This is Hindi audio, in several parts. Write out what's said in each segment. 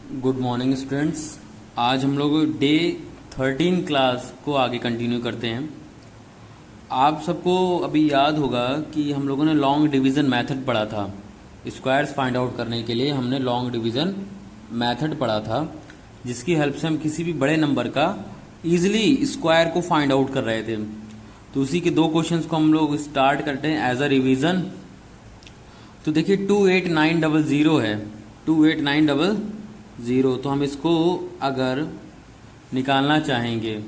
Good morning students. आज हम लोग डे 13 क्लास को आगे कंटिन्यू करते हैं। आप सबको अभी याद होगा कि हम लोगों ने लॉन्ग डिवीज़न मेथड पढ़ा था। स्क्वायर्स फाइंड आउट करने के लिए हमने लॉन्ग डिवीज़न मेथड पढ़ा था, जिसकी हेल्प से हम किसी भी बड़े नंबर का ईजिली स्क्वायर को फाइंड आउट कर रहे थे। तो उसी के दो क्वेश्चंस को हम लोग स्टार्ट करते हैं एज अ रिवीजन। तो देखिए 28900 है, 28900। तो हम इसको अगर निकालना चाहेंगे,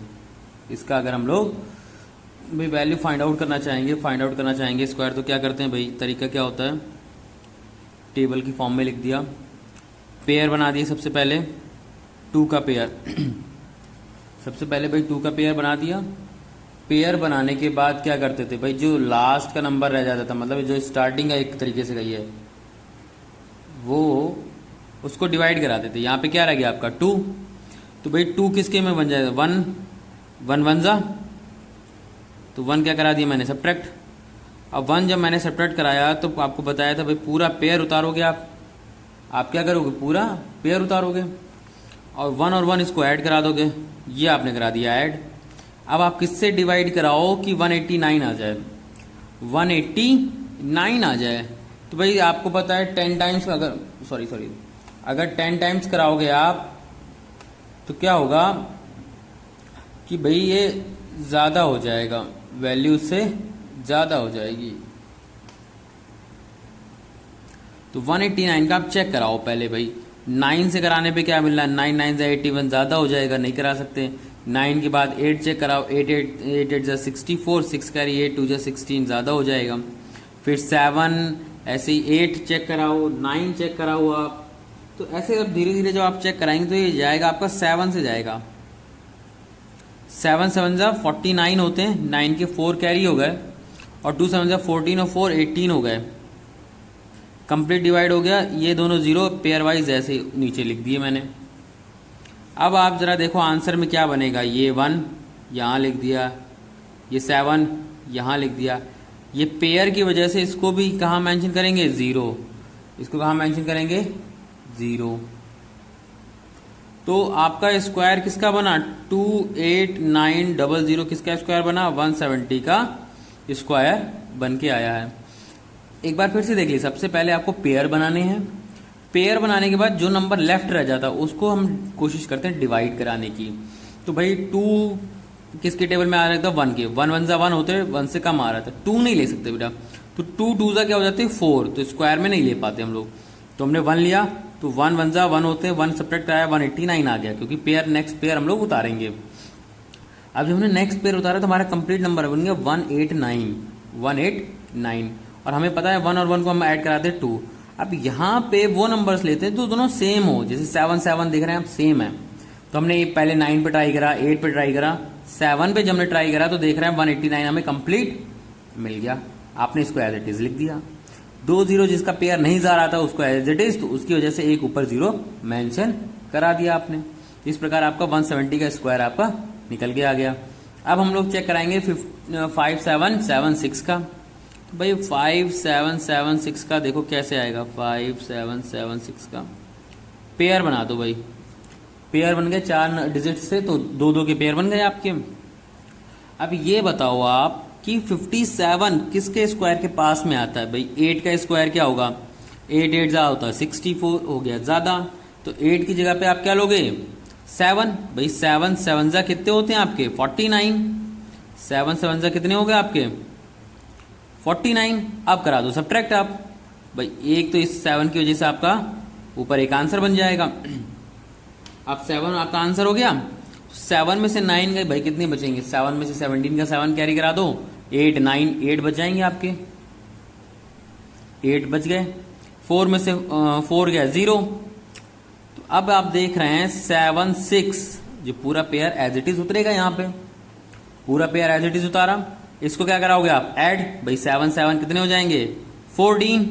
इसका अगर हम लोग भाई वैल्यू फाइंड आउट करना चाहेंगे स्क्वायर, तो क्या करते हैं भाई, तरीका क्या होता है, टेबल की फॉर्म में लिख दिया, पेयर बना दिए सबसे पहले 2 का पेयर सबसे पहले भाई 2 का पेयर बना दिया। पेयर बनाने के बाद क्या करते थे भाई, जो लास्ट का नंबर रह जाता था, मतलब जो स्टार्टिंग का एक तरीके से गई है, वो उसको डिवाइड कराते थे। यहाँ पे क्या रह गया आपका 2, तो भाई 2 किसके में बन जाएगा, 1 1 1 जा, तो 1 क्या करा दिया मैंने, सब्ट्रैक्ट। अब 1 जब मैंने सब्ट्रैक्ट कराया तो आपको बताया था भाई पूरा पेयर उतारोगे आप क्या करोगे, पूरा पेयर उतारोगे और 1 और 1 इसको ऐड करा दोगे। ये आपने करा दिया ऐड। अब आप किससे डिवाइड कराओ कि 189 आ जाए, 189 आ जाए। तो भाई आपको पता है 10 टाइम्स, अगर 10 टाइम्स कराओगे आप तो क्या होगा कि भाई ये ज़्यादा हो जाएगा, वैल्यू से ज़्यादा हो जाएगी। तो 189 का आप चेक कराओ पहले भाई। 9 से कराने पे क्या मिल रहा है, 9 9 से 81, ज़्यादा हो जाएगा, नहीं करा सकते। 9 के बाद 8 चेक कराओ, 8 8 8 64, 6 कैरी 8 2 16, ज़्यादा हो जाएगा। फिर 7 ऐसे ही 8 चेक कराओ, 9 चेक कराओ आप। तो ऐसे अब धीरे धीरे जब आप चेक कराएंगे तो ये जाएगा आपका 7 से जाएगा। 7 7 जा 49 होते हैं, 9 के 4 कैरी हो गए और 2 7 जा 14 और 4 18 हो गए। कंप्लीट डिवाइड हो गया, ये दोनों जीरो पेयर वाइज ऐसे नीचे लिख दिए मैंने। अब आप जरा देखो आंसर में क्या बनेगा, ये 1 यहाँ लिख दिया, ये 7 यहाँ लिख दिया। ये पेयर की वजह से इसको भी कहाँ मेंशन करेंगे, 0। इसको कहाँ मेंशन करेंगे, 0। तो आपका स्क्वायर किसका बना, 28900 किसका स्क्वायर बना, 170 का स्क्वायर बन के आया है। एक बार फिर से देख लीजिए, सबसे पहले आपको पेयर बनाने हैं। पेयर बनाने के बाद जो नंबर लेफ्ट रह जाता है उसको हम कोशिश करते हैं डिवाइड कराने की। तो भाई 2 किसके टेबल में आ रहा था, 1 के, 1 1 जा 1 होते, 1 से कम आ रहा था, 2 नहीं ले सकते बेटा। तो 2 2 जा क्या हो जाते हैं, 4, तो स्क्वायर में नहीं ले पाते हम लोग। तो हमने 1 लिया, तो 1 1 जा 1 होते हैं, 1 सब्ट्रैक्ट कराया, 189 आ गया, क्योंकि पेयर नेक्स्ट पेयर हम लोग उतारेंगे। अब जब हमने नेक्स्ट पेयर उतारा तो हमारा कंप्लीट नंबर बन गया 189। और हमें पता है 1 और 1 को हम ऐड कराते हैं 2। अब यहाँ पे वो नंबर्स लेते हैं जो दोनों सेम हो, जैसे 7 7 देख रहे हैं आप, सेम है। तो हमने पहले 9 पे ट्राई करा, 8 पे ट्राई करा, 7 पे जब हमने ट्राई करा तो देख रहे हैं 189 हमें कंप्लीट मिल गया। आपने इसको एज इट इज लिख दिया। 2 0 जिसका पेयर नहीं जा रहा था उसको एज इट इज, तो उसकी वजह से एक ऊपर 0 मेंशन करा दिया आपने। इस प्रकार आपका 170 का स्क्वायर आपका निकल के आ गया। अब हम लोग चेक कराएंगे 5776 का। तो भाई 5776 का देखो कैसे आएगा, 5776 का पेयर बना दो भाई। पेयर बन गए 4 डिजिट से, तो 2 2 के पेयर बन गए आपके। अब ये बताओ आप कि 57 किसके स्क्वायर के पास में आता है भाई, 8 का स्क्वायर क्या होगा, 8 8 जा होता है 64 हो गया ज़्यादा, तो 8 की जगह पे आप क्या लोगे, 7। भाई 7 7 जा कितने होते हैं आपके, 49। 7 7 जा कितने हो गए आपके, 49। अब करा दो सब्ट्रैक्ट आप भाई, एक तो इस 7 की वजह से आपका ऊपर एक आंसर बन जाएगा। अब 7 आपका आंसर हो गया। 7 में से 9 गए भाई, कितने बचेंगे, 7 में से 17 का 7 कैरी करा दो, 8 9 8 बच जाएंगे आपके, 8 बच गए। 4 में से 4 गया 0। तो अब आप देख रहे हैं 7 6, जो पूरा पेयर एज इट इज उतरेगा, यहाँ पे पूरा पेयर एज इट इज उतारा। इसको क्या कराओगे आप, ऐड भाई, 7 7 कितने हो जाएंगे, 14।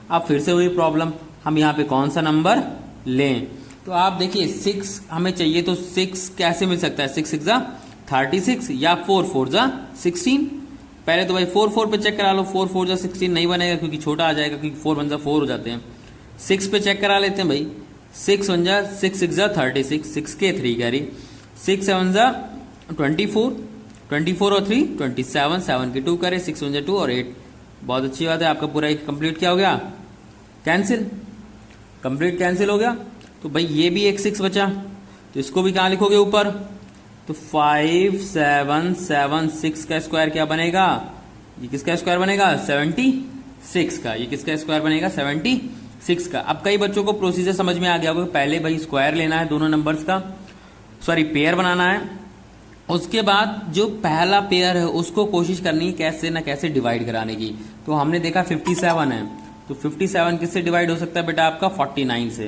अब फिर से वही प्रॉब्लम, हम यहाँ पे कौन सा नंबर लें। तो आप देखिए 6 हमें चाहिए, तो 6 कैसे मिल सकता है, 6 6 जा 36 या 4 4 जा 16। पहले तो भाई 4 4 पे चेक करा लो, 4 4 जा 16 नहीं बनेगा क्योंकि छोटा आ जाएगा, क्योंकि 4 1 जा 4 हो जाते हैं। 6 पे चेक करा लेते हैं भाई, 6 1 जा 6 6 जा 36, 6 के 3 कैरी, 6 7 जा 24, 24 और 3 27, 7 के 2 कैरी, 6 1 जा 2 और 8। बहुत अच्छी बात है, आपका पूरा एक कंप्लीट क्या हो गया, कैंसिल, कंप्लीट कैंसिल हो गया। तो भाई ये भी एक 6 बचा, तो इसको भी कहाँ लिखोगे ऊपर, तो 5 7 7 6 का स्क्वायर क्या बनेगा, ये किसका स्क्वायर बनेगा 76 का, ये किसका स्क्वायर बनेगा 76 का। अब कई बच्चों को प्रोसीजर समझ में आ गया होगा, पहले भाई स्क्वायर लेना है दोनों नंबर्स का, सॉरी पेयर बनाना है, उसके बाद जो पहला पेयर है उसको कोशिश करनी है कैसे ना कैसे डिवाइड कराने की। तो हमने देखा 57 है, तो 57 किससे डिवाइड हो सकता है बेटा आपका 49 से,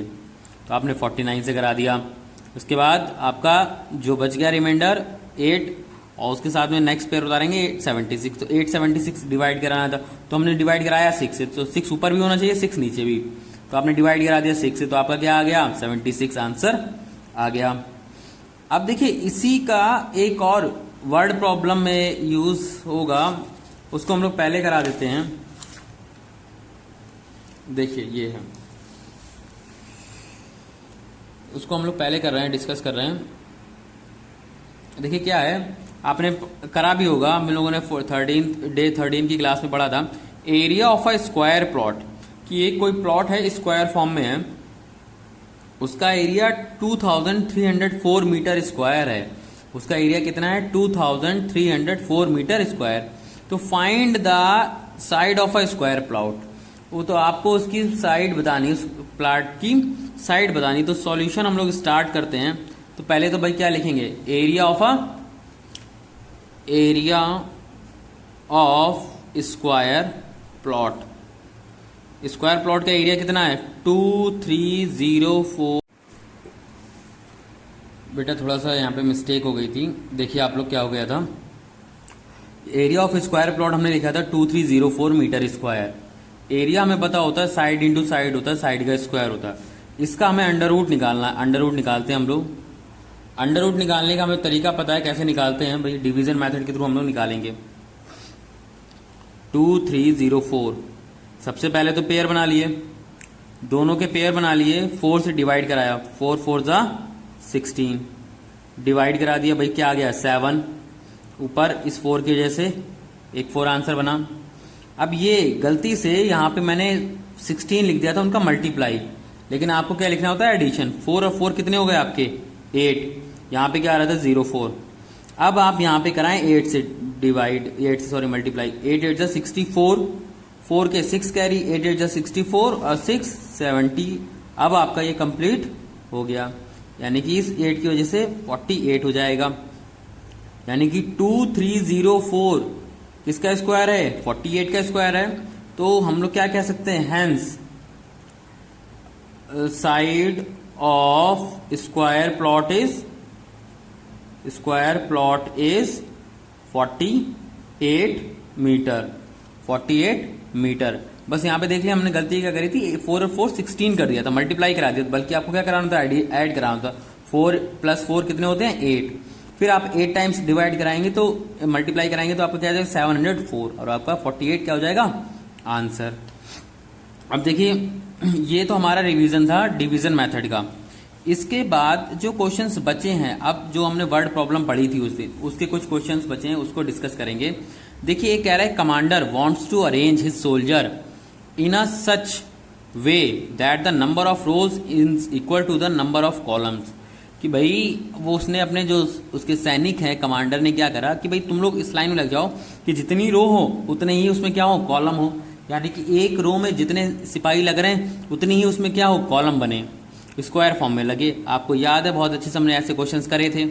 तो आपने 49 से करा दिया। उसके बाद आपका जो बच गया रिमाइंडर 8 और उसके साथ में नेक्स्ट पेयर उतारेंगे 876, तो 876 डिवाइड कराना था, तो हमने डिवाइड कराया 6 से, तो 6 ऊपर भी होना चाहिए 6 नीचे भी, तो आपने डिवाइड करा दिया 6 से, तो आपका क्या आ गया 76 आंसर आ गया। अब देखिए इसी का एक और वर्ड प्रॉब्लम में यूज होगा, उसको हम लोग पहले करा देते हैं। देखिए ये है, उसको हम लोग पहले कर रहे हैं, डिस्कस कर रहे हैं। देखिए क्या है, आपने करा भी होगा, हम लोगों ने 13 की क्लास में पढ़ा था, area of a square plot, कि एक कोई प्लॉट है स्क्वायर फॉर्म में है, उसका एरिया 2304 मीटर स्क्वायर है, उसका एरिया कितना है 2304 मीटर स्क्वायर। तो find the side of a square plot, वो तो आपको उसकी साइड बतानी, उस प्लॉट की साइड बतानी। तो सॉल्यूशन हम लोग स्टार्ट करते हैं। तो पहले तो भाई क्या लिखेंगे, area of square plot, square plot का एरिया कितना है 2304। बेटा थोड़ा सा यहाँ पे मिस्टेक हो गई थी, देखिए आप लोग क्या हो गया था, एरिया ऑफ स्क्वायर प्लॉट हमने लिखा था 2304 मीटर स्क्वायर। एरिया हमें पता होता है साइड इंटू साइड होता है, साइड का स्क्वायर होता है, इसका हमें अंडर रूट निकालना है। अंडर रूट निकालते हैं हम लोग, अंडर रूट निकालने का हमें तरीका पता है कैसे निकालते हैं भाई, डिवीजन मेथड के थ्रू हम लोग निकालेंगे। 2304, सबसे पहले तो पेयर बना लिए, दोनों के पेयर बना लिए, 4 से डिवाइड कराया, 4 4 जा 16, डिवाइड करा दिया भाई, क्या आ गया 7, ऊपर इस 4 की वजह से एक 4 आंसर बना। अब ये गलती से यहाँ पे मैंने 16 लिख दिया था उनका मल्टीप्लाई, लेकिन आपको क्या लिखना होता है एडिशन। 4 और 4 कितने हो गए आपके 8, यहाँ पे क्या आ रहा था 04। अब आप यहाँ पे कराएं 8 से डिवाइड, 8 से सॉरी मल्टीप्लाई, 8 8 जा 64, 4 के 6 कैरी, 8 8 जा 64 और 6 70। अब आपका ये कंप्लीट हो गया, यानी कि इस 8 की वजह से 48 हो जाएगा, यानी कि 2304 किसका स्क्वायर है 48 का स्क्वायर है। तो हम लोग क्या कह सकते हैं, hence side of square plot is 48 metre, 48 metre. बस यहाँ पे देख लिया हमने गलती क्या करी थी, 4 और 4 16 कर दिया था, मल्टीप्लाई करा दिया, बल्कि आपको क्या कराना था ऐड कराना था। 4 + 4 कितने होते हैं 8, फिर आप 8 टाइम्स डिवाइड कराएंगे तो मल्टीप्लाई कराएंगे तो आपको क्या आ जाएगा 704 और आपका 48 क्या हो जाएगा आंसर। अब देखिए ये तो हमारा रिवीजन था डिवीजन मेथड का। इसके बाद जो क्वेश्चंस बचे हैं, अब जो हमने वर्ड प्रॉब्लम पढ़ी थी उस दिन, उसके कुछ क्वेश्चंस बचे हैं, उसको डिस्कस करेंगे। देखिए ये कह रहा है commander wants to arrange his soldier in a such way that the number of rows is equal to the number of columns. कि भाई वो उसने अपने जो उसके सैनिक हैं, कमांडर ने क्या करा कि भाई तुम लोग इस लाइन में लग जाओ कि जितनी रो हो उतने ही उसमें क्या हो कॉलम हो, यानी कि एक रो में जितने सिपाही लग रहे हैं उतनी ही उसमें क्या हो कॉलम बने, स्क्वायर फॉर्म में लगे। आपको याद है बहुत अच्छे से हमने ऐसे क्वेश्चंस करे थे।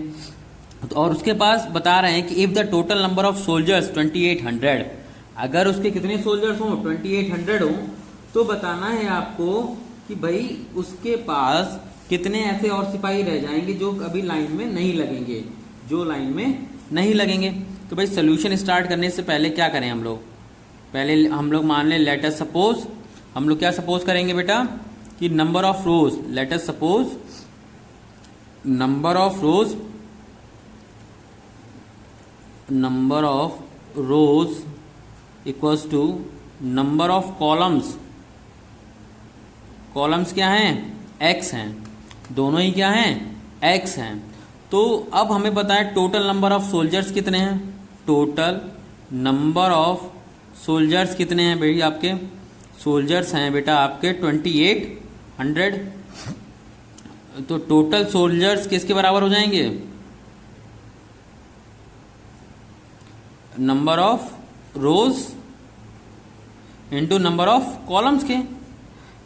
तो और उसके पास बता रहे हैं कि if the total number of soldiers 2800, अगर उसके कितने सोल्जर्स हो 2800 हो, तो बताना है आपको कि भाई उसके पास कितने ऐसे और सिपाही रह जाएंगे जो अभी लाइन में नहीं लगेंगे, जो लाइन में नहीं लगेंगे। तो भाई सोल्यूशन स्टार्ट करने से पहले क्या करें हम लोग, पहले हम लोग मान लें लेट अस सपोज, हम लोग क्या सपोज करेंगे बेटा कि number of rows, let us suppose number of rows equals to number of columns. Columns क्या हैं एक्स हैं, दोनों ही क्या हैं, एक्स हैं। तो अब हमें पता है टोटल नंबर ऑफ सोल्जर्स कितने हैं, टोटल नंबर ऑफ सोल्जर्स कितने हैं भाई, आपके सोल्जर्स हैं बेटा आपके 2800। तो टोटल सोल्जर्स किसके बराबर हो जाएंगे, number of rose into number of columns के।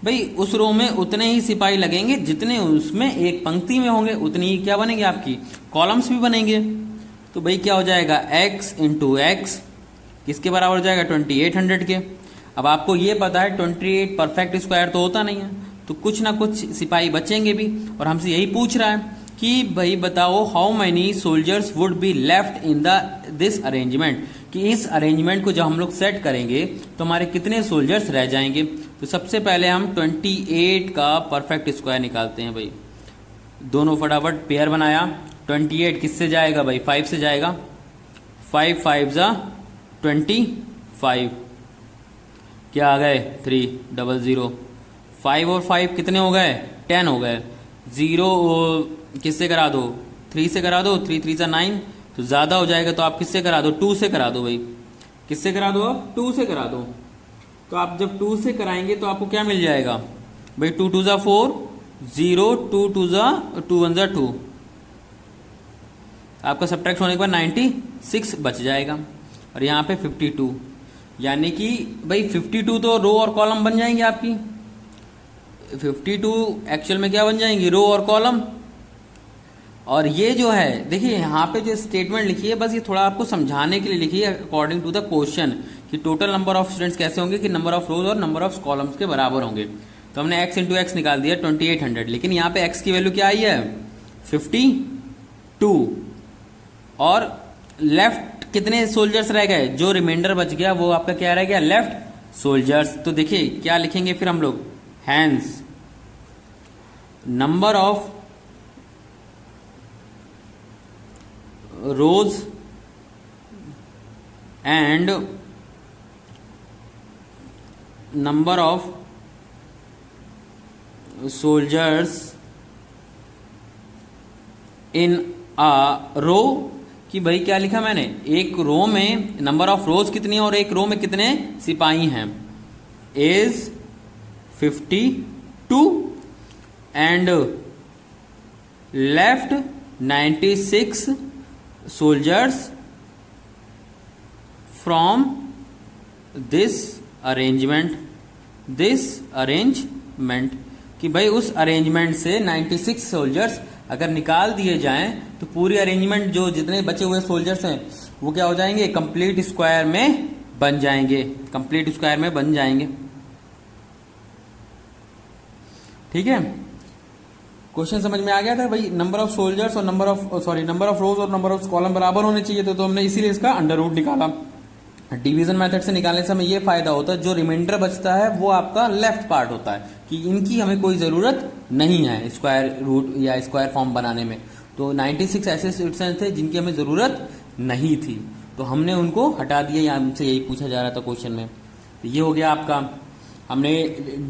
भाई उस रो में उतने ही सिपाही लगेंगे जितने उसमें एक पंक्ति में होंगे, उतनी ही क्या बनेंगे आपकी कॉलम्स भी बनेंगे। तो भाई क्या हो जाएगा, x इंटू एक्स किसके बराबर हो जाएगा, 2800 के। अब आपको ये पता है 28 परफेक्ट स्क्वायर तो होता नहीं है, तो कुछ ना कुछ सिपाही बचेंगे भी, और हमसे यही पूछ रहा है कि भाई बताओ how many soldiers would be left in this arrangement, कि इस अरेंजमेंट को जब हम लोग सेट करेंगे तो हमारे कितने सोल्जर्स रह जाएंगे। तो सबसे पहले हम 28 का परफेक्ट स्क्वायर निकालते हैं भाई, दोनों फटाफट पेयर बनाया। 28 किससे जाएगा भाई, 5 से जाएगा, 5 5 जा 25, क्या आ गए 300। 5 और 5 कितने हो गए, 10 हो गए। 0 किससे करा दो, 3 से करा दो, 3 3 9, तो ज्यादा हो जाएगा, तो आप किससे करा दो, 2 से करा दो भाई, किससे करा दो आप, 2 से करा दो। तो आप जब 2 से कराएंगे तो आपको क्या मिल जाएगा भाई, 2 2 जा 4, 0 2 2 जा 2 1 जा 2, आपका सब्ट्रैक्ट होने के बाद 96 बच जाएगा, और यहाँ पे 52, यानी कि भाई 52 तो रो और कॉलम बन जाएंगे आपकी, 52 एक्चुअल में क्या बन जाएंगी, रो और कॉलम। और ये जो है देखिए यहाँ पे जो स्टेटमेंट लिखी है, बस ये थोड़ा आपको समझाने के लिए लिखी है अकॉर्डिंग टू द क्वेश्चन, कि टोटल नंबर ऑफ स्टूडेंट्स कैसे होंगे, कि नंबर ऑफ रोज और नंबर ऑफ कॉलम्स के बराबर होंगे। तो हमने x इंटू एक्स निकाल दिया 2800, लेकिन यहाँ पे x की वैल्यू क्या आई है 52, और लेफ्ट कितने सोल्जर्स रह गए, जो रिमाइंडर बच गया वो आपका क्या रह गया, लेफ्ट सोल्जर्स। तो देखिए क्या लिखेंगे फिर हम लोग, hence number of rows and number of soldiers in a row, कि भाई क्या लिखा मैंने, एक रो में नंबर ऑफ रोज कितनी है और एक रो में कितने सिपाही हैं, is 52 and left 96 soldiers from this arrangement, कि भाई उस अरेंजमेंट से 96 सोल्जर्स अगर निकाल दिए जाएं तो पूरी अरेंजमेंट जो जितने बचे हुए सोल्जर्स हैं वो क्या हो जाएंगे, कंप्लीट स्क्वायर में बन जाएंगे, कंप्लीट स्क्वायर में बन जाएंगे। ठीक है, क्वेश्चन समझ में आ गया था भाई, नंबर ऑफ सोल्जर्स और नंबर ऑफ रोज और नंबर ऑफ कॉलम बराबर होने चाहिए थे, तो हमने इसीलिए इसका अंडर रूट निकाला। डिवीजन मेथड से निकालने से हमें ये फायदा होता है, जो रिमाइंडर बचता है वो आपका लेफ्ट पार्ट होता है, कि इनकी हमें कोई जरूरत नहीं है स्क्वायर रूट या स्क्वायर फॉर्म बनाने में। तो 96 ऐसे स्टूडेंट्स थे जिनकी हमें जरूरत नहीं थी, तो हमने उनको हटा दिया, हमसे यही पूछा जा रहा था क्वेश्चन में। तो ये हो गया आपका, हमने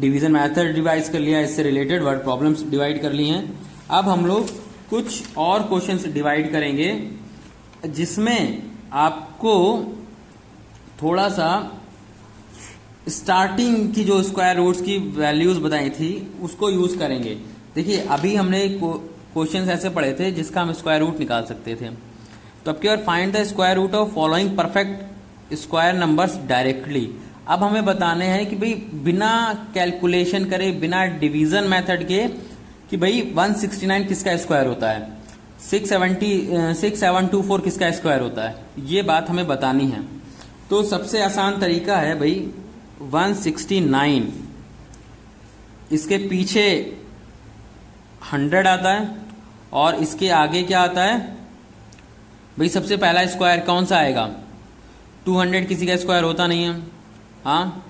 डिवीजन मेथड डिवाइड कर लिया, इससे रिलेटेड वर्ड प्रॉब्लम्स डिवाइड कर ली हैं। अब हम लोग कुछ और क्वेश्चंस डिवाइड करेंगे जिसमें आपको थोड़ा सा स्टार्टिंग की जो स्क्वायर रूट्स की वैल्यूज बताई थी उसको यूज करेंगे। देखिए अभी हमने क्वेश्चंस ऐसे पढ़े थे जिसका हम स्क्वायर रूट निकाल सकते थे। तो अब की बार find the square root of following perfect square numbers directly. अब हमें बताने हैं कि भाई बिना कैलकुलेशन करे, बिना डिवीजन मेथड के, कि भाई 169 किसका स्क्वायर होता है, 6724 किसका स्क्वायर होता है, ये बात हमें बतानी है। तो सबसे आसान तरीका है भाई 169, इसके पीछे 100 आता है और इसके आगे क्या आता है भाई, सबसे पहला स्क्वायर कौन सा आएगा, 200 किसी का स्क्वायर होता नहीं है, हाँ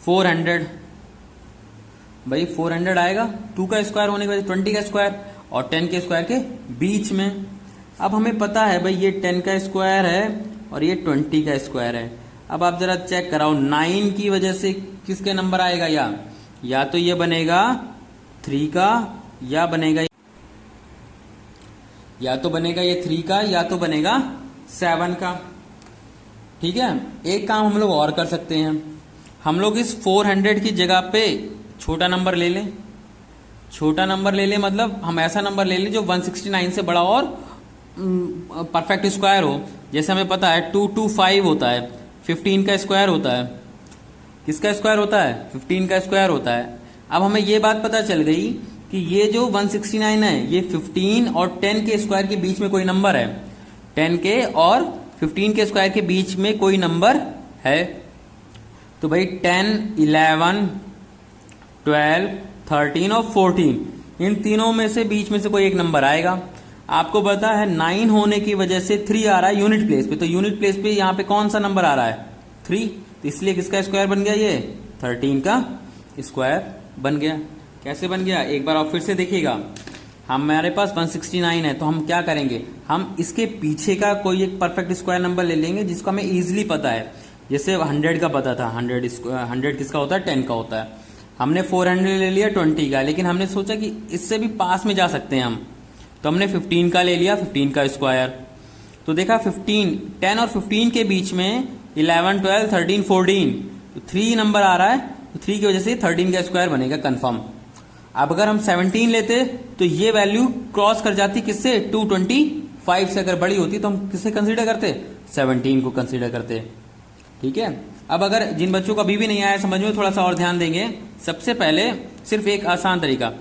400 भाई 400 आएगा, 2 का स्क्वायर होने के बाद 20 का स्क्वायर और 10 के स्क्वायर के बीच में। अब हमें पता है भाई ये 10 का स्क्वायर है और ये 20 का स्क्वायर है। अब आप जरा चेक कराओ 9 की वजह से किसके नंबर आएगा, या तो ये बनेगा 3 का, या बनेगा, या तो बनेगा ये 3 का, या तो बनेगा 7 का। ठीक है, एक काम हम लोग और कर सकते हैं, हम लोग इस 400 की जगह पे छोटा नंबर ले लें। छोटा नंबर ले लें मतलब हम ऐसा नंबर ले लें जो 169 से बड़ा और परफेक्ट स्क्वायर हो। जैसे हमें पता है 225 होता है, 15 का स्क्वायर होता है। किसका स्क्वायर होता है? 15 का स्क्वायर होता है। अब हमें ये बात पता चल गई कि ये जो 169 है ये 15 और 10 के स्क्वायर के बीच में कोई नंबर है। 10 के और 15 के स्क्वायर के बीच में कोई नंबर है। तो भाई 10, 11, 12, 13 और 14 इन तीनों में से बीच में से कोई एक नंबर आएगा। आपको पता है 9 होने की वजह से 3 आ रहा है यूनिट प्लेस पे, तो यूनिट प्लेस पे यहाँ पे कौन सा नंबर आ रहा है? 3। तो इसलिए किसका स्क्वायर बन गया? ये 13 का स्क्वायर बन गया। कैसे बन गया एक बार आप फिर से देखिएगा। हमारे पास 169 है तो हम क्या करेंगे, हम इसके पीछे का कोई एक परफेक्ट स्क्वायर नंबर ले लेंगे जिसको हमें इजीली पता है। जैसे 100 का पता था, 100 किसका होता है? 10 का होता है। हमने 400 ले लिया 20 का, लेकिन हमने सोचा कि इससे भी पास में जा सकते हैं हम, तो हमने 15 का ले लिया, 15 का स्क्वायर। तो देखा 15, 10 और 15 के बीच में 11, 12, 13, 14 तो 3 नंबर आ रहा है, तो 3 की वजह से 13 का स्क्वायर बनेगा कंफर्म। अब अगर हम 17 लेते तो ये वैल्यू क्रॉस कर जाती किससे? 225 से अगर बड़ी होती तो हम किससे कंसीडर करते? 17 को कंसीडर करते। ठीक है, अब अगर जिन बच्चों को अभी भी नहीं आया समझ में, थोड़ा सा और ध्यान देंगे। सबसे पहले सिर्फ एक आसान तरीका,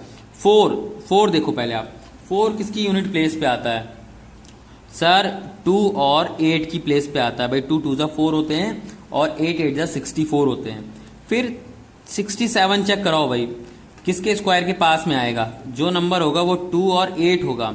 4 देखो पहले आप, 4 किसकी यूनिट प्लेस पे आता है? सर 2 और 8 की प्लेस पे आता है। भाई 2 2 4 होते हैं और 8 8 64 होते हैं। फिर 67 चेक कराओ भाई, किसके स्क्वायर के पास में आएगा? जो नंबर होगा वो 2 और 8 होगा।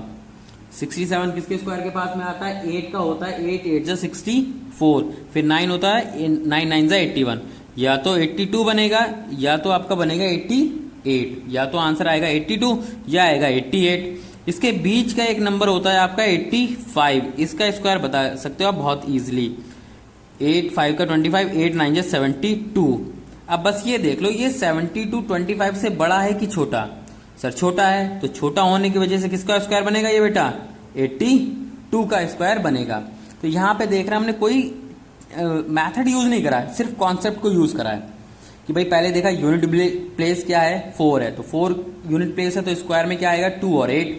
67 किसके स्क्वायर के पास में आता है? 8 का होता है। 8 8 64। फिर 9 होता है, 9 9 81। या तो 82 बनेगा या तो आपका बनेगा 88। या तो आंसर आएगा 82 या आएगा 88। इसके बीच का एक नंबर होता है आपका 85। इसका स्क्वायर बता सकते हो आप बहुत इजीली। 8 5 का 25, 8 9 72। अब बस ये देख लो, ये 72 25 से बड़ा है कि छोटा? सर छोटा है, तो छोटा होने की वजह से किसका स्क्वायर बनेगा ये बेटा? 82 का स्क्वायर बनेगा। तो यहाँ पे देख रहे हैं हमने कोई मेथड यूज नहीं करा है, सिर्फ कॉन्सेप्ट को यूज करा है कि भाई पहले देखा यूनिट प्लेस क्या है? 4 है, तो 4 यूनिट प्लेस है तो स्क्वायर में क्या आएगा? 2 और 8।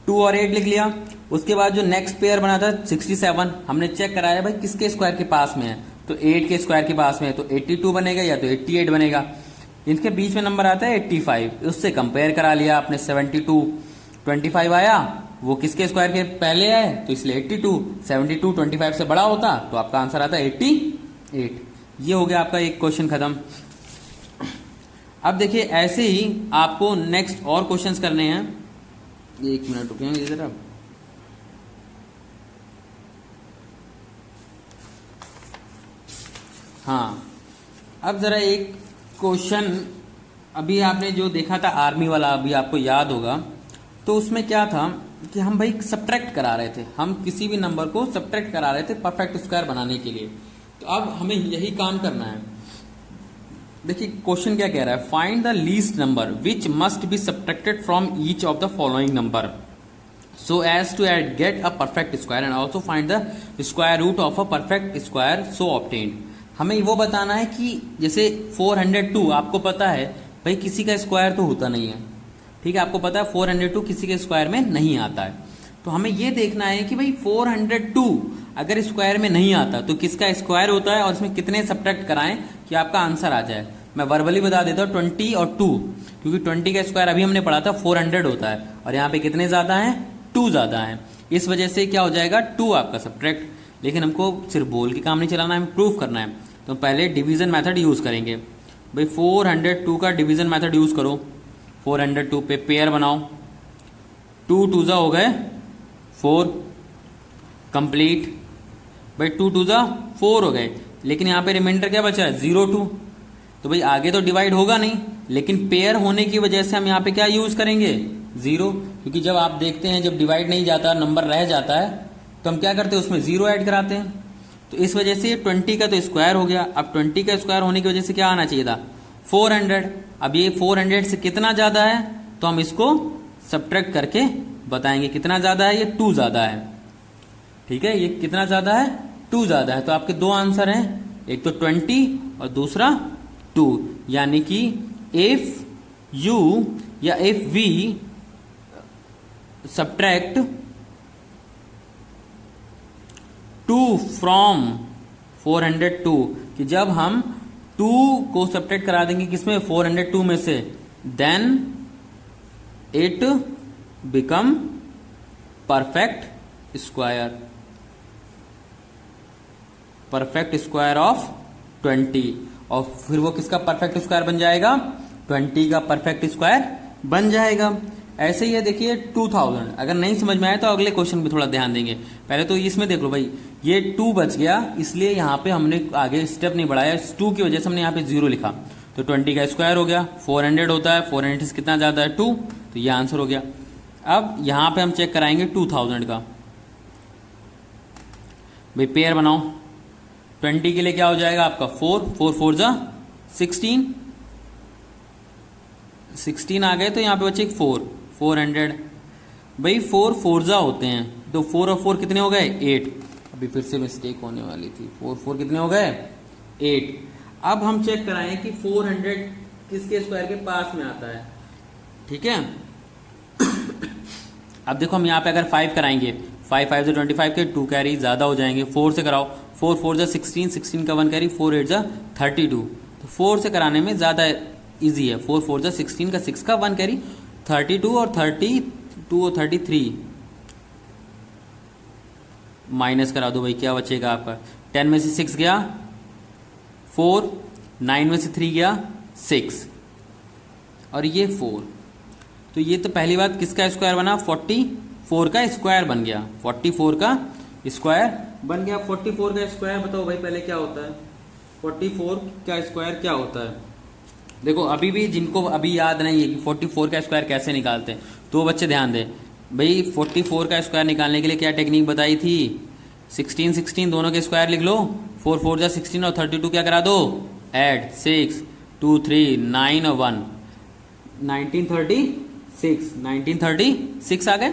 2 और 8 लिख लिया। उसके बाद जो नेक्स्ट पेयर बना था 67, हमने चेक कराया भाई किसके स्क्वायर के पास में है, तो 8 के स्क्वायर के पास में है, तो 82 बनेगा या तो 88 बनेगा। इनके बीच में नंबर आता है 85, उससे कंपेयर करा लिया आपने। 72 25 आया, वो किसके स्क्वायर के पहले है तो इसलिए 82। 72 25 से बड़ा होता तो आपका आंसर आता है 88। ये हो गया आपका एक क्वेश्चन खत्म। अब देखिए ऐसे ही आपको नेक्स्ट और क्वेश्चंस करने हैं। एक मिनट रुकेंगे जरा। हाँ, अब जरा एक क्वेश्चन अभी आपने जो देखा था आर्मी वाला, अभी आपको याद होगा, तो उसमें क्या था कि हम भाई सब्ट्रैक्ट करा रहे थे, हम किसी भी नंबर को सब्ट्रैक्ट करा रहे थे परफेक्ट स्क्वायर बनाने के लिए। तो अब हमें यही काम करना है। देखिए क्वेश्चन क्या कह रहा है, find the least number which must be subtracted from each of the following number so as to get a perfect square and also find the square root of a perfect square so obtained. हमें वो बताना है कि जैसे 402 आपको पता है भाई किसी का स्क्वायर तो होता नहीं है, ठीक है, आपको पता है 402 किसी के स्क्वायर में नहीं आता है। तो हमें ये देखना है कि भाई 402 अगर स्क्वायर में नहीं आता तो किसका स्क्वायर होता है और इसमें कितने सब्ट्रैक्ट कराएं कि आपका आंसर आ जाए। मैं वर्बली बता देता हूँ 20 और 2, क्योंकि 20 का स्क्वायर अभी हमने पढ़ा था 400 होता है और यहाँ पे कितने ज्यादा हैं? 2 ज्यादा हैं। इस वजह से क्या हो जाएगा? 2 आपका सब्ट्रैक्ट। लेकिन हमको सिर्फ बोल के काम नहीं चलाना है, हमें प्रूफ करना है। तो पहले डिवीजन मेथड यूज करेंगे। भाई 402 का डिवीजन मेथड यूज करो। 402 पे पेयर बनाओ, 2 2 हो गए 4 कंप्लीट। भाई 2 2 4 हो गए, लेकिन यहाँ पे रिमाइंडर क्या बचा है? 0 2। तो भाई आगे तो डिवाइड होगा नहीं, लेकिन पेयर होने की वजह से हम यहाँ पे क्या यूज करेंगे? 0, क्योंकि जब आप देखते हैं जब डिवाइड नहीं जाता नंबर रह जाता है तो हम क्या करते हैं? उसमें 0 ऐड कराते हैं। तो इस वजह से 20 का तो स्क्वायर हो गया। अब 20 का स्क्वायर होने की वजह से क्या आना चाहिए था? 400। अब ये 400 से कितना ज्यादा है? तो हम इसको सब्ट्रैक्ट करके बताएंगे कितना ज्यादा है, ये 2 ज्यादा है। ठीक है, ये कितना ज्यादा है, 2 ज्यादा है। तो आपके दो आंसर हैं, एक तो 20 और दूसरा 2, यानी कि इफ यू या इफ वी सब्ट्रैक्ट 2 फ्रॉम 402, कि जब हम 2 को सब्ट्रैक्ट करा देंगे किसमें, 402 में से, then it become perfect square, perfect square of 20, और फिर वो किसका परफेक्ट स्क्वायर बन जाएगा, 20 का परफेक्ट स्क्वायर बन जाएगा। ऐसे ही है, देखिए 2000। अगर नहीं समझ में आया तो अगले क्वेश्चन पे थोड़ा ध्यान देंगे। पहले तो इसमें देख लो भाई, ये 2 बच गया, इसलिए यहाँ पे हमने आगे स्टेप नहीं बढ़ाया, 2 की वजह से हमने यहाँ पे 0 लिखा। तो 20 का स्क्वायर हो गया, 400 होता है, 400 से कितना ज्यादा है, 2, तो ये आंसर हो गया। अब यहाँ पे हम चेक कराएंगे 2000 का। भाई पेयर बनाओ, 20 के लिए क्या हो जाएगा आपका 4, 4 4 जा 16, 16 आ गए, तो यहाँ पे बचे 4, 400। भाई 4 4 जा होते हैं, तो 4 और 4 कितने हो गए, 8। अभी फिर से मिस्टेक होने वाली थी, 4 4 कितने हो गए, 8। अब हम चेक कराएं कि 400 किसके स्क्वायर के पास में आता है। ठीक है, अब देखो हम यहाँ पे अगर 5 कराएंगे, 5 5 से 25 के 2 कैरी ज्यादा हो जाएंगे। 4 से कराओ, 4 4 जा 16, 16 का 1 कैरी, 4 8 जा 32। तो 4 से कराने में ज्यादा इजी है, 4 4 जा 16 का 6 का 1 कैरी, 32 और 32 और 33 माइनस करा दो भाई, क्या बचेगा आपका, 10 में से 6 गया 4, 9 में से 3 गया 6, और ये 4। तो ये तो पहली बात किसका स्क्वायर बना, 44 का स्क्वायर बन गया, 44 का स्क्वायर बन गया। 44 का स्क्वायर बताओ भाई पहले क्या होता है, 44 का स्क्वायर क्या होता है। देखो अभी भी जिनको अभी याद नहीं है कि 44 का स्क्वायर कैसे निकालते हैं, तो बच्चे ध्यान दें भाई। 44 का स्क्वायर निकालने के लिए क्या टेक्निक बताई थी, 16 16 दोनों के स्क्वायर लिख लो, 4 4 जा 16 और 32 क्या करा दो, ऐड 6 2 3 9 और 1, 1936 आ गए।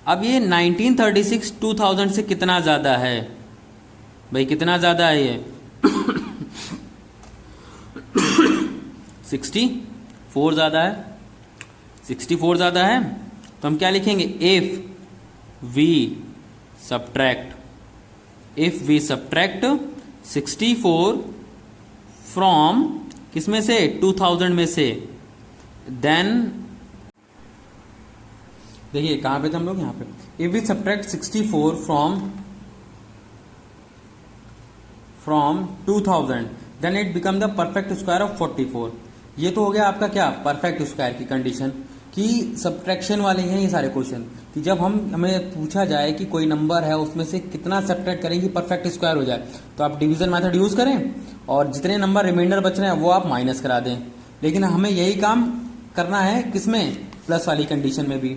अब ये 1936 2000 से कितना ज्यादा है भाई, कितना ज्यादा है ये 64 ज्यादा है, 64 ज्यादा है। तो हम क्या लिखेंगे, इफ वी सब्ट्रैक्ट 64 फ्रॉम किसमें से, 2000 में से, देन देखिए कहां पे थे हम लोग, यहां पे, if we subtract 64 from 2000 then it become the perfect square of 44। ये तो हो गया आपका क्या, परफेक्ट स्क्वायर की कंडीशन, कि सब्ट्रैक्शन वाले हैं ये सारे क्वेश्चन, कि जब हमें पूछा जाए कि कोई नंबर है उसमें से कितना सब्ट्रैक्ट करेंगे परफेक्ट स्क्वायर हो जाए, तो आप डिवीजन मेथड यूज करें और जितने नंबर रिमाइंडर बच रहे हैं वो आप माइनस करा दें। लेकिन हमें यही काम करना है किसमें, प्लस वाली कंडीशन में भी।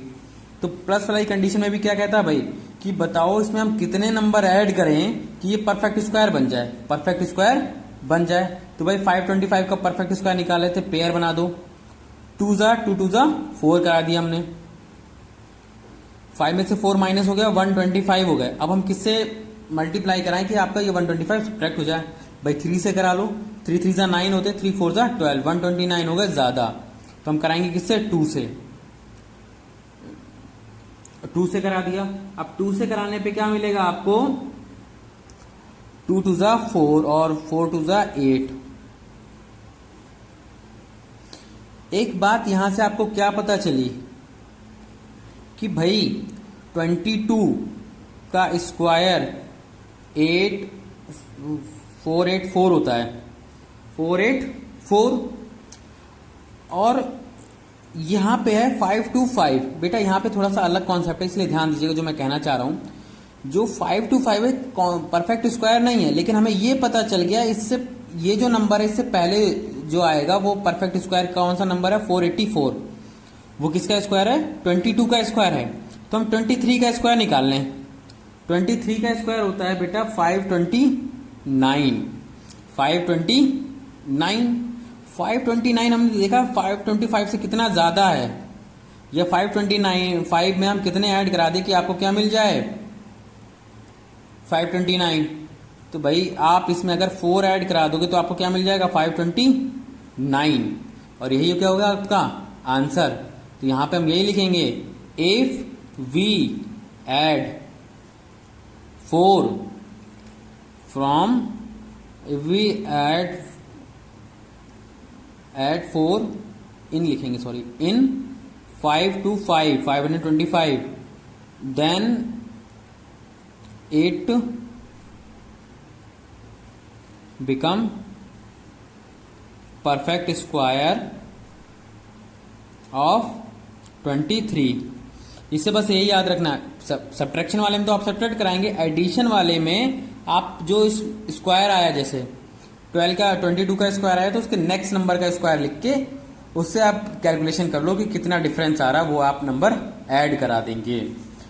तो प्लस वाली कंडीशन में भी क्या कहता है भाई, कि बताओ इसमें हम कितने नंबर ऐड करें कि ये परफेक्ट स्क्वायर बन जाए, परफेक्ट स्क्वायर बन जाए। तो भाई 525 का परफेक्ट स्क्वायर निकाले थे, पेयर बना दो, 2 जा 4 करा दिया हमने, 5 में से 4 माइनस हो गया, 125 हो गए। अब हम किससे मल्टीप्लाई कराएं कि आपका ये 125 सब्ट्रैक्ट हो जाए, भाई 3 से करा लो, 3 3 जा 9 होते, 3 4 जा 12, 129 हो गए ज्यादा। तो हम कराएंगे किससे, 2 से, 2 से करा दिया। अब 2 से कराने पे क्या मिलेगा आपको, 2 2 जा 4 और 4 2 जा 8। एक बात यहां से आपको क्या पता चली कि भाई 22 का स्क्वायर 484 होता है, 484, और यहां पे है 525। बेटा यहां पे थोड़ा सा अलग कॉन्सेप्ट है, इसलिए ध्यान दीजिएगा जो मैं कहना चाह रहा हूं। जो 525 है परफेक्ट स्क्वायर नहीं है, लेकिन हमें ये पता चल गया इससे, ये जो नंबर है इससे पहले जो आएगा वो परफेक्ट स्क्वायर कौन सा नंबर है, 484। वो किसका स्क्वायर है, 22 का स्क्वायर है। तो हम 23 का स्क्वायर निकाल लें, 23 का स्क्वायर होता है बेटा 529, 529 हमने देखा 525 से कितना ज्यादा है। ये 5 में हम कितने ऐड करा दें कि आपको क्या मिल जाए 529। तो भाई आप इसमें अगर 4 ऐड करा दोगे तो आपको क्या मिल जाएगा 529, और यही क्या होगा आपका आंसर। तो यहां पे हम यही लिखेंगे, if we add 4 from, if we add 4 in लिखेंगे, sorry, in 5 to 5 525, then 8 become perfect square of 23। इससे बस यही याद रखना, सब्ट्रैक्शन वाले में तो आप सब्ट्रैक्ट कराएंगे, एडिशन वाले में आप जो स्क्वायर आया, जैसे 12 का 22 का स्क्वायर आया तो उसके नेक्स्ट नंबर का स्क्वायर लिख के उससे आप कैलकुलेशन कर लो कि कितना डिफरेंस आ रहा, वो आप नंबर ऐड करा देंगे।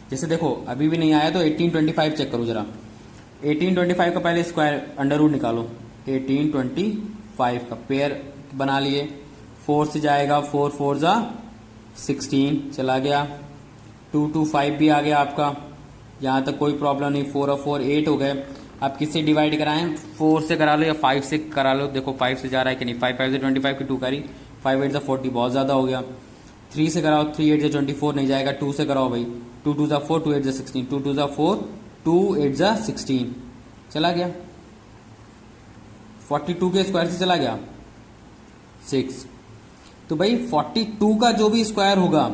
जैसे देखो अभी भी नहीं आया तो 1825 चेक करो जरा। 1825 का पहले स्क्वायर अंडर रूट निकालो। 1825 का पेयर बना लिए, 4 से जाएगा, 4 4 जा 16 चला गया, 2 2 5 भी आ गया आपका, यहां तक कोई प्रॉब्लम नहीं। 4 और 4 8 हो गए। आप किससे डिवाइड कराएं, 4 से करा लो या 5 से करा लो। देखो 5 से जा रहा है कि नहीं, 5 5 से 25 की 2 करी, 5 8 से 40 बहुत ज्यादा हो गया। 3 से कराओ, 3 8 से 24 नहीं जाएगा। 2 से कराओ भाई, 2 2 जा 4, 2 8 जा 16, 2 2 जा 4, 2 8 जा 16 चला गया। 42 के स्क्वायर से चला गया 6। तो भाई 42 का जो भी स्क्वायर होगा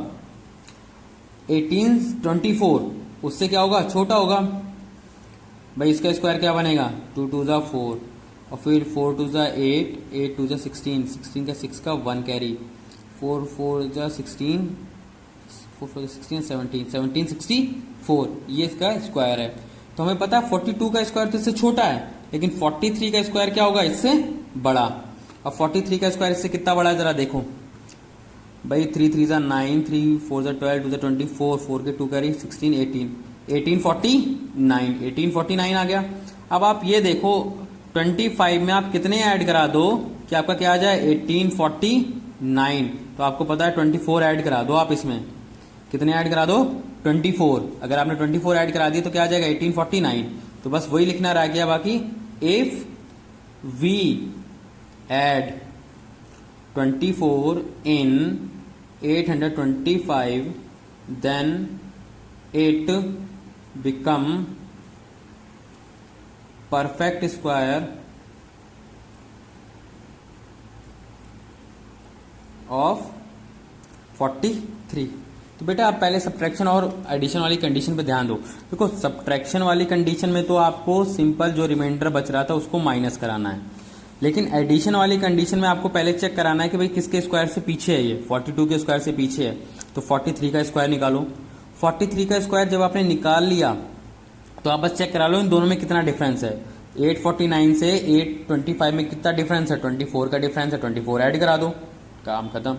1824 उससे क्या होगा, छोटा होगा। भाई इसका स्क्वायर क्या बनेगा, 2 2 जा 4 और फिर 4 2 जा 8, 8 2 जा 16, 16 का 6 का 1 कैरी, 4 4 जा 16, 4 4 जा 16, 17 17 64, ये इसका स्क्वायर है। तो हमें पता है 42 का स्क्वायर तो इससे छोटा है, लेकिन 43 का स्क्वायर क्या होगा, इससे बड़ा। अब 43 का स्क्वायर इससे कितना बड़ा है जरा देखो भाई। 3 3 जा 9, 3 4 जा 12, 2 जा 24, 4 के 2 कैरी 16 18, 1849, 1849 आ गया। अब आप ये देखो 25 में आप कितने ऐड करा दो कि आपका क्या आ जाए 1849। तो आपको पता है 24 ऐड करा दो, आप इसमें कितने ऐड करा दो 24। अगर आपने 24 ऐड करा दिए तो क्या आ जाएगा 1849। तो बस वही लिखना रह गया बाकी, if we add 24 in 825 then it become perfect square of 43। तो बेटा आप पहले सब्ट्रैक्शन और एडिशन वाली कंडीशन पे ध्यान दो। देखो सब्ट्रैक्शन वाली कंडीशन में तो आपको सिंपल जो रिमाइंडर बच रहा था उसको माइनस कराना है, लेकिन एडिशन वाली कंडीशन में आपको पहले चेक कराना है कि भाई किसके स्क्वायर से पीछे है, ये 42 के स्क्वायर से पीछे है। तो 43 का स्क्वायर निकालो। 43 का स्क्वायर जब आपने निकाल लिया तो आप बस चेक करा लो इन दोनों में कितना डिफरेंस है। 849 से 825 में कितना डिफरेंस है, 24 का डिफरेंस है, 24 ऐड करा दो, काम खत्म।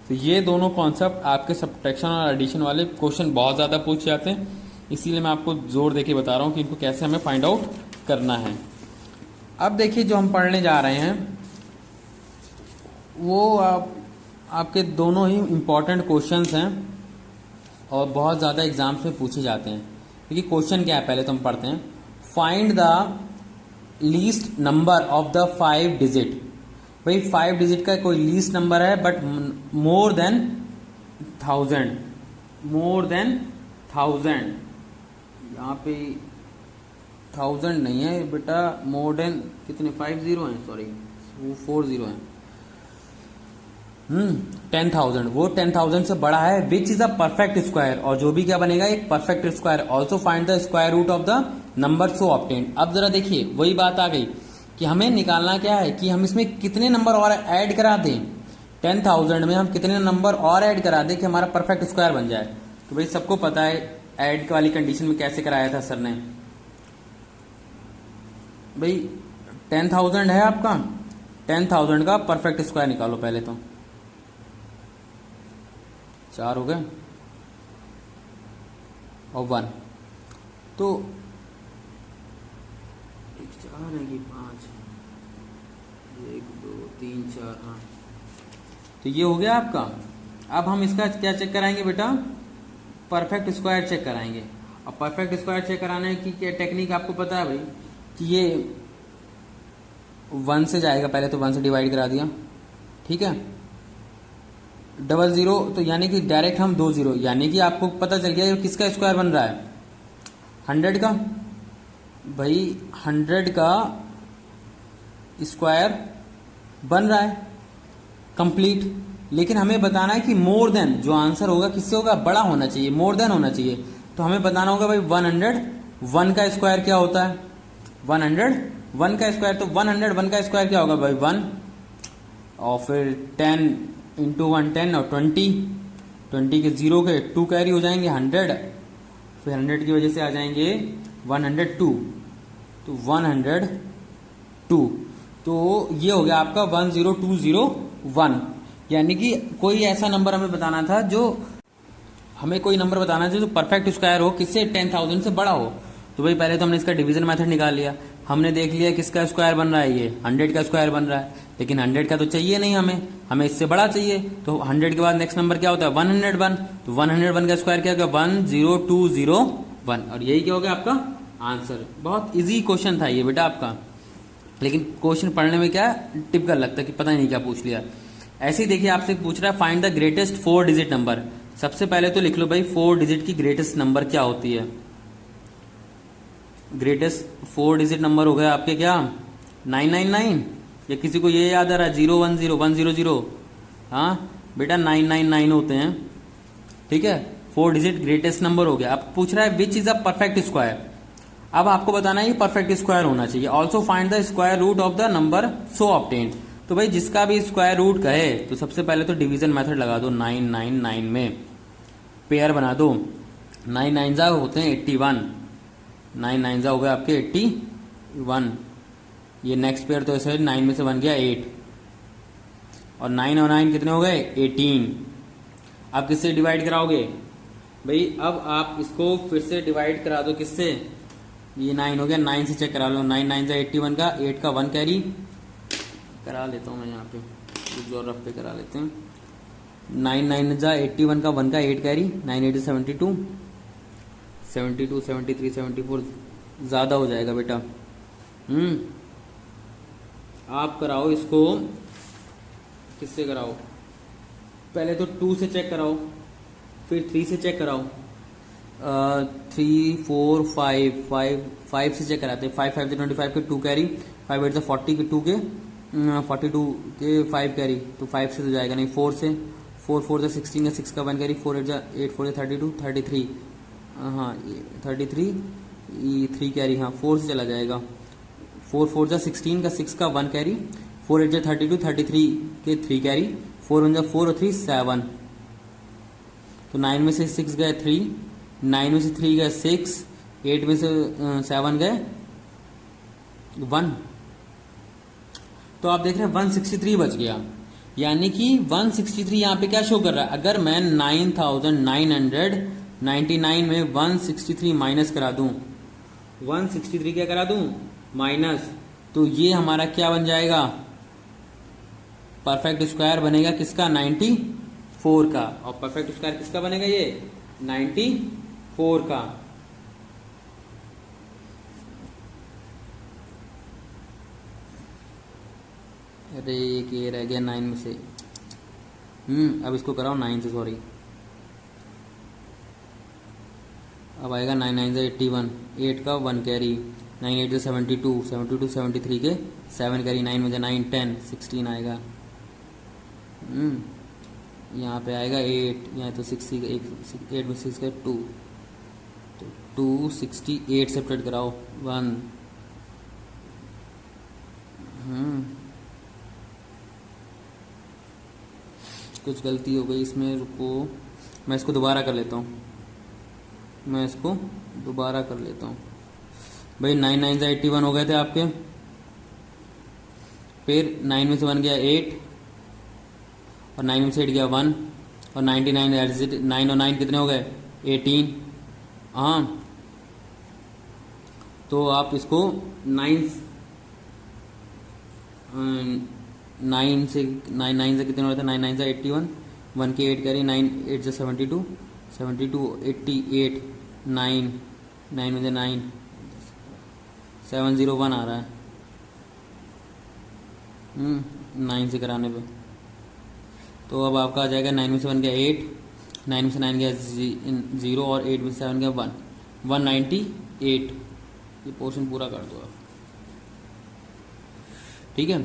तो ये दोनों कॉन्सेप्ट आपके सब्ट्रैक्शन और एडिशन वाले क्वेश्चन बहुत ज़्यादा पूछ जाते हैं, इसीलिए मैं आपको जोर देके बता रहा हूँ कि इनको कैसे हमें फाइंड आउट करना है। अब देखिए जो हम पढ़ने जा रहे हैं वो आपके दोनों ही इम्पॉर्टेंट क्वेश्चंस हैं और बहुत ज़्यादा एग्जाम्स में पूछे जाते हैं। देखिए क्वेश्चन क्या है पहले तो हम पढ़ते हैं। Find the least number of the 5 digit. भाई 5 डिजिट का कोई लीस्ट नंबर है but more than 1000, more than 1000, यहाँ पे 1000 नहीं है बेटा, मोर देन कितने 50 हैं, सॉरी वो 40 हैं। 10,000, वो 10,000 से बड़ा है। Which is a perfect square, और जो भी क्या बनेगा एक perfect square. Also find the square root of the number so obtained. अब जरा देखिए वही बात आ गई कि हमें निकालना क्या है कि हम इसमें कितने नंबर और ऐड करा दें। 10,000 में हम कितने नंबर और ऐड करा दें कि हमारा परफेक्ट स्क्वायर बन जाए। तो भाई सबको पता है ऐड वाली कंडीशन में कैसे कराया था सर ने। भाई 10,000 है आपका, 10,000 का परफेक्ट स्क्वायर निकालो पहले तो। 4 हो गए और 1, तो 4 है कि 5, 1 2 3 4, हाँ तो ये हो गया आपका। अब हम इसका क्या चेक कराएंगे बेटा, परफेक्ट स्क्वायर चेक कराएंगे। और परफेक्ट स्क्वायर चेक कराने की क्या टेक्निक आपको पता है भाई, कि ये 1 से जाएगा, पहले तो 1 से डिवाइड करा दिया, ठीक है। 00 तो यानी कि डायरेक्ट हम 2 0, यानी कि आपको पता चल गया किसका स्क्वायर बन रहा है, 100 का। भाई 100 का स्क्वायर बन रहा है कंप्लीट, लेकिन हमें बताना है कि मोर देन, जो आंसर होगा किससे होगा, बड़ा होना चाहिए, मोर देन होना चाहिए। तो हमें बताना होगा भाई 101 का स्क्वायर क्या होता है, 101 का स्क्वायर। तो 101 का स्क्वायर क्या होगा भाई, 1, और फिर 10 इंटू 1 10, और 20 के 0 के 2 कैरी हो जाएंगे 100, फिर 100 की वजह से आ जाएंगे 102, तो 102। तो ये हो गया आपका 10201। यानी कि कोई ऐसा नंबर हमें बताना था जो परफेक्ट स्क्वायर हो, किससे, 10,000 से बड़ा हो। तो भाई पहले तो हमने इसका डिवीजन मेथड निकाल लिया, हमने देख लिया किसका स्क्वायर बन रहा है, ये 100 का स्क्वायर बन रहा है, लेकिन 100 का तो चाहिए नहीं हमें इससे बड़ा चाहिए। तो 100 के बाद नेक्स्ट नंबर क्या होता है, 101। तो 101 का स्क्वायर क्या होगा, 10201, और यही क्या हो गया आपका आंसर। बहुत इजी क्वेश्चन था ये बेटा आपका, लेकिन क्वेश्चन पढ़ने में क्या टिपिकल लगता है कि पता ही नहीं क्या पूछ लिया। ऐसे ही देखिए आपसे पूछ रहा है find the greatest 4 digit number. सबसे पहले तो लिख लो भाई 4 डिजिट की ग्रेटेस्ट नंबर क्या होती है। ग्रेटेस्ट 4 डिजिट नंबर हो गया आपके क्या, 999, या किसी को ये याद आ रहा है 010 100, हाँ बेटा 999 होते हैं, ठीक है। 4 डिजिट ग्रेटेस्ट नंबर हो गया। अब पूछ रहा है which is a perfect square. अब आपको बताना है ये परफेक्ट स्क्वायर होना चाहिए। Also find the square root of the number so obtained. तो भाई जिसका भी स्क्वायर रूट कहे तो सबसे पहले तो डिवीजन मेथड लगा दो, 999 में पेयर बना दो, 9 9 जा होते हैं 81, 9 9 जा हो गए आपके 81। ये नेक्स्ट पेयर तो ऐसे 9 में से बन गया 8, और 9 और 9 कितने हो गए 18। अब किससे डिवाइड कराओगे भाई, अब आप इसको फिर से डिवाइड करा दो किससे, ये 9 हो गया, 9 से चेक करा लो, 9 9 जा 81 का, 8 का 1 कैरी करा लेता हूँ मैं यहाँ पे, जो रफ पे करा लेते हैं। 9 9 जा 81 का, 1 का 8 कैरी, 9 8 72, 72 73 74 ज्यादा हो जाएगा बेटा। आप कराओ इसको, किससे कराओ, पहले तो 2 से चेक कराओ, फिर 3 से चेक कराओ, 3 4 5 से चेक कराते हैं। 5 5 से 25 के 2 कैरी, 5 8 से 40 के 2 के 42 के 5 कैरी, तो 5 से तो जाएगा नहीं, 4 से, 4 4 से 16 का 6 का 1 कैरी, 4 8 जा 8 4 से 32 33, हाँ 33 3 कैरी, हाँ 4 से चला जाएगा, 4 4 जा 16 का 6 का 1 कैरी, 4 8 जा 32 33 के 3 कैरी, 4 1 जा 4 और 3 7, तो 9 में से 6 गए 3, 9 में से 3 गए 6, 8 में से 7 गए 1। तो आप देख रहे हैं 163 बच गया, यानी कि 163 यहाँ पे क्या शो कर रहा है। अगर मैं 9999 में 163 माइनस करा दूं, 163 क्या करा दूं माइनस, तो ये हमारा क्या बन जाएगा, परफेक्ट स्क्वायर बनेगा किसका, 94 का। और परफेक्ट स्क्वायर किसका बनेगा, ये 94 का। अरे एक ये रह गया 9 में से, अब इसको कराओ 9 से, सॉरी। अब आएगा 9 9 से 81, 8 का 1 कैरी, 9 8 से 72 72 73 के 7 कैरी, 9 में से 9 10 16 आएगा। यहाँ पे आएगा 8, यहाँ तो 6 8 में 6 का 2, तो 268 सेपरेट कराओ 1। कुछ गलती हो गई इसमें, रुको मैं इसको दोबारा कर लेता हूँ, भाई 9 9 से 81 हो गए थे आपके, फिर 9 में से बन गया 8, और 9 में से 8 गया 1, और 99 9 और 9 कितने हो गए 18। हाँ तो आप इसको 9 9 से 9 से कितने होता है, 9 से 81, 1 के 8 करिए, 9 8 से 72, 88, 9 9 में से 9, 701 आ रहा है 9 से कराने पे। तो अब आपका आ जाएगा 9 में से 1 गया 8, 9 में से 9 गया 0 और 8 में से 7 गया 1, 198। ये पोर्शन पूरा कर दो आप, ठीक है।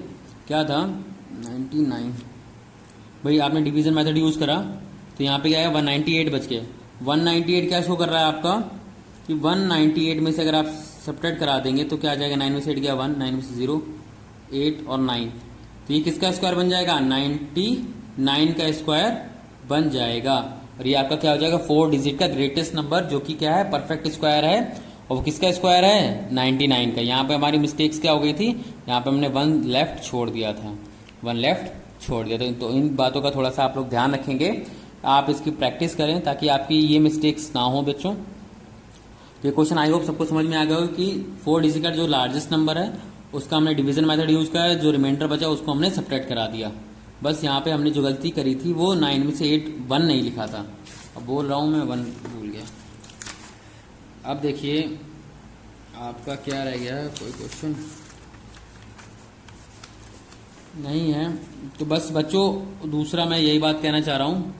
क्या था 99, भाई आपने डिवीजन मेथड यूज़ करा तो यहाँ पे क्या है 198 बच गया। 198 क्या शो कर रहा है आपका कि 198 में से अगर आप सब्ट्रैक्ट करा देंगे तो क्या आ जाएगा, 9 में से 8 गया 1, 9 में से 0 8 और 9, तो ये किसका स्क्वायर बन जाएगा, 99 का स्क्वायर बन जाएगा। और ये आपका क्या हो जाएगा, 4 डिजिट का ग्रेटेस्ट नंबर, जो कि क्या है परफेक्ट स्क्वायर है। और वो किसका स्क्वायर है, 99 का। यहाँ पे हमारी मिस्टेक्स क्या हो गई थी, यहाँ पे हमने 1 लेफ्ट छोड़ दिया था, 1 लेफ्ट छोड़ दिया था। तो इन बातों का थोड़ा सा आप लोग ध्यान रखेंगे, आप इसकी प्रैक्टिस करें ताकि आपकी ये मिस्टेक्स ना हो बच्चों। तो ये क्वेश्चन आई होप सबको समझ में आ गया हो कि 4 डिजिट का जो लार्जेस्ट नंबर है उसका हमने डिवीजन मेथड यूज किया है, जो रिमाइंडर बचा उसको हमने सब्ट्रैक्ट करा दिया। बस यहाँ पे हमने जो गलती करी थी वो 9 में से 8 1 नहीं लिखा था। अब बोल रहा हूँ मैं 1 भूल गया। अब देखिए आपका क्या रह गया है, कोई क्वेश्चन नहीं है। तो बस बच्चों दूसरा मैं यही बात कहना चाह रहा हूँ,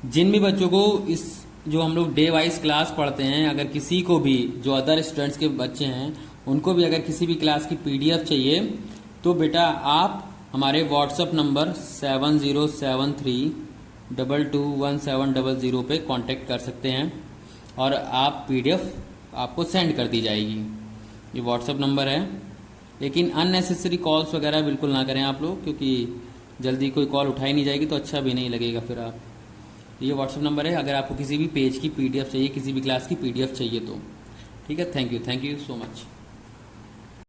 जिन भी बच्चों को इस जो हम लोग डे वाइज क्लास पढ़ते हैं, अगर किसी को भी जो अदर स्टूडेंट्स के बच्चे हैं उनको भी अगर किसी भी क्लास की पीडीएफ चाहिए तो बेटा आप हमारे व्हाट्सएप नंबर 7073221700 पे कांटेक्ट कर सकते हैं और आप पीडीएफ आपको सेंड कर दी जाएगी। ये व्हाट्सएप नंबर है। लेकिन अननेसेसरी कॉल्स वगैरह बिल्कुल ना करें आप लोग, क्योंकि जल्दी कोई कॉल उठाई नहीं जाएगी तो अच्छा भी नहीं लगेगा फिर आप। ये व्हाट्सएप नंबर है अगर आपको किसी भी पेज की पीडीएफ चाहिए, किसी भी क्लास की पीडीएफ चाहिए तो। ठीक है, थैंक यू सो मच।